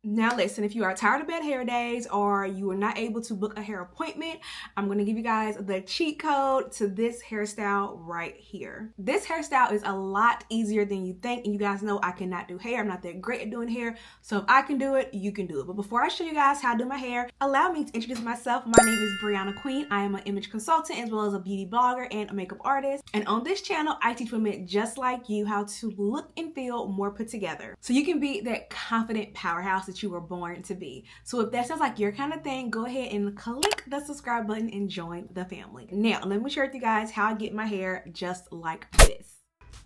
Now listen, if you are tired of bad hair days or you are not able to book a hair appointment, I'm going to give you guys the cheat code to this hairstyle right here. This hairstyle is a lot easier than you think, and you guys know I cannot do hair. I'm not that great at doing hair, so if I can do it, you can do it. But before I show you guys how to do my hair, allow me to introduce myself. My name is Breonna Queen. I am an image consultant as well as a beauty blogger and a makeup artist. And on this channel, I teach women just like you how to look and feel more put together so you can be that confident powerhouse that you were born to be. So if that sounds like your kind of thing, go ahead and click the subscribe button and join the family. Now, let me share with you guys how I get my hair just like this.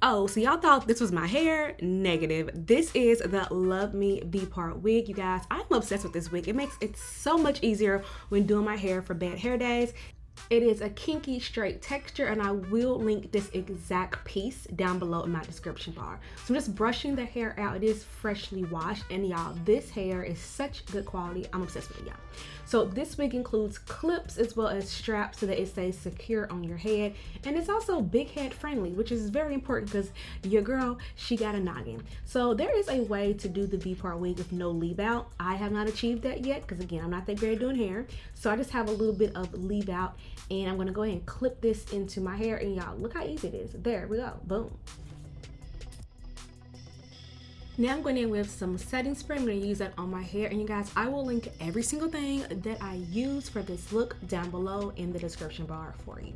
Oh, so y'all thought this was my hair? Negative. This is the Love Me V-part wig, you guys. I'm obsessed with this wig. It makes it so much easier when doing my hair for bad hair days. It is a kinky straight texture, and I will link this exact piece down below in my description bar. So I'm just brushing the hair out. It is freshly washed, and y'all, this hair is such good quality. I'm obsessed with it, y'all. So this wig includes clips as well as straps so that it stays secure on your head, and it's also big head friendly, which is very important because your girl, she got a noggin. So there is a way to do the V-part wig with no leave out. I have not achieved that yet because again, I'm not that great at doing hair, so I just have a little bit of leave out. And I'm gonna go ahead and clip this into my hair, and y'all, look how easy it is. There we go, boom. Now I'm going in with some setting spray. I'm gonna use that on my hair, and you guys, I will link every single thing that I use for this look down below in the description bar for you.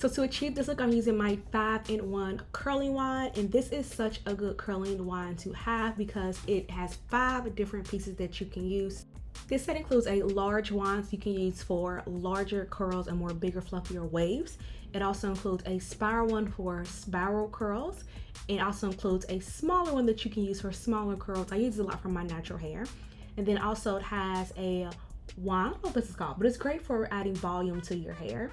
So to achieve this look, I'm using my 5-in-1 curling wand, and this is such a good curling wand to have because it has 5 different pieces that you can use. This set includes a large wand so you can use for larger curls and more bigger, fluffier waves. It also includes a spiral one for spiral curls. It also includes a smaller one that you can use for smaller curls. I use it a lot for my natural hair. And then also it has a wand, I don't know what this is called, but it's great for adding volume to your hair.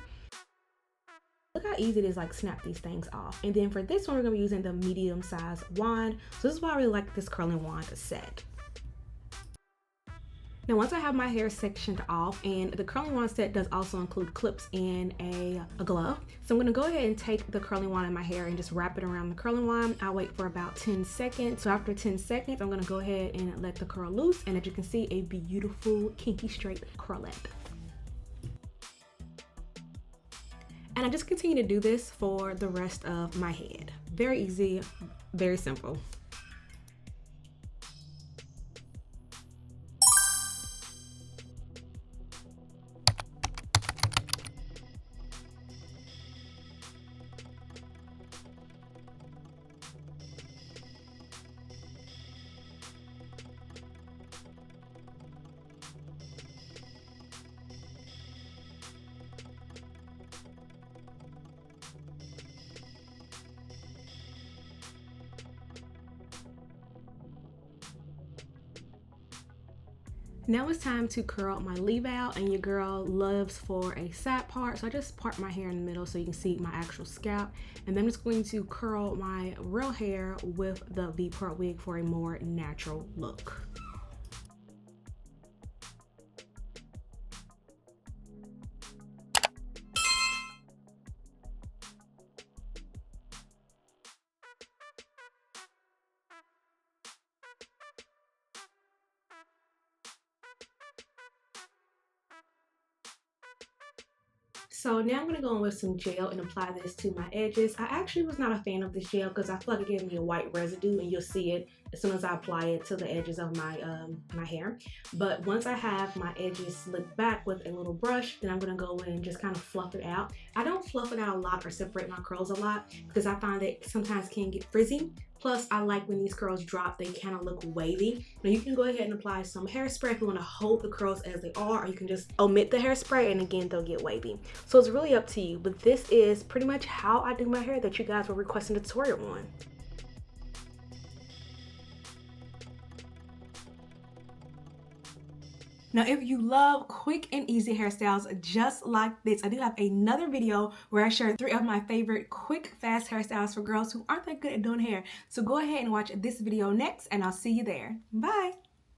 Look how easy it is, like snap these things off. And then for this one, we're gonna be using the medium size wand. So this is why I really like this curling wand set. Now once I have my hair sectioned off, and the curling wand set does also include clips and a glove. So I'm gonna go ahead and take the curling wand in my hair and just wrap it around the curling wand. I'll wait for about 10 seconds. So after 10 seconds, I'm gonna go ahead and let the curl loose. And as you can see, a beautiful kinky straight curlette. And I just continue to do this for the rest of my head. Very easy, very simple. Now it's time to curl my leave out, and your girl loves for a side part, so I just part my hair in the middle so you can see my actual scalp, and then I'm just going to curl my real hair with the V-part wig for a more natural look. So now I'm gonna go in with some gel and apply this to my edges. I actually was not a fan of this gel because I feel like it gave me a white residue, and you'll see it as soon as I apply it to the edges of my my hair. But once I have my edges slicked back with a little brush, then I'm gonna go in and just kind of fluff it out. I don't fluff it out a lot or separate my curls a lot because I find that sometimes can get frizzy. Plus, I like when these curls drop, they kind of look wavy. Now you can go ahead and apply some hairspray if you want to hold the curls as they are, or you can just omit the hairspray and again, they'll get wavy. So it's really up to you, but this is pretty much how I do my hair that you guys were requesting a tutorial on. Now, if you love quick and easy hairstyles just like this, I do have another video where I share 3 of my favorite quick, fast hairstyles for girls who aren't that good at doing hair. So go ahead and watch this video next, and I'll see you there. Bye.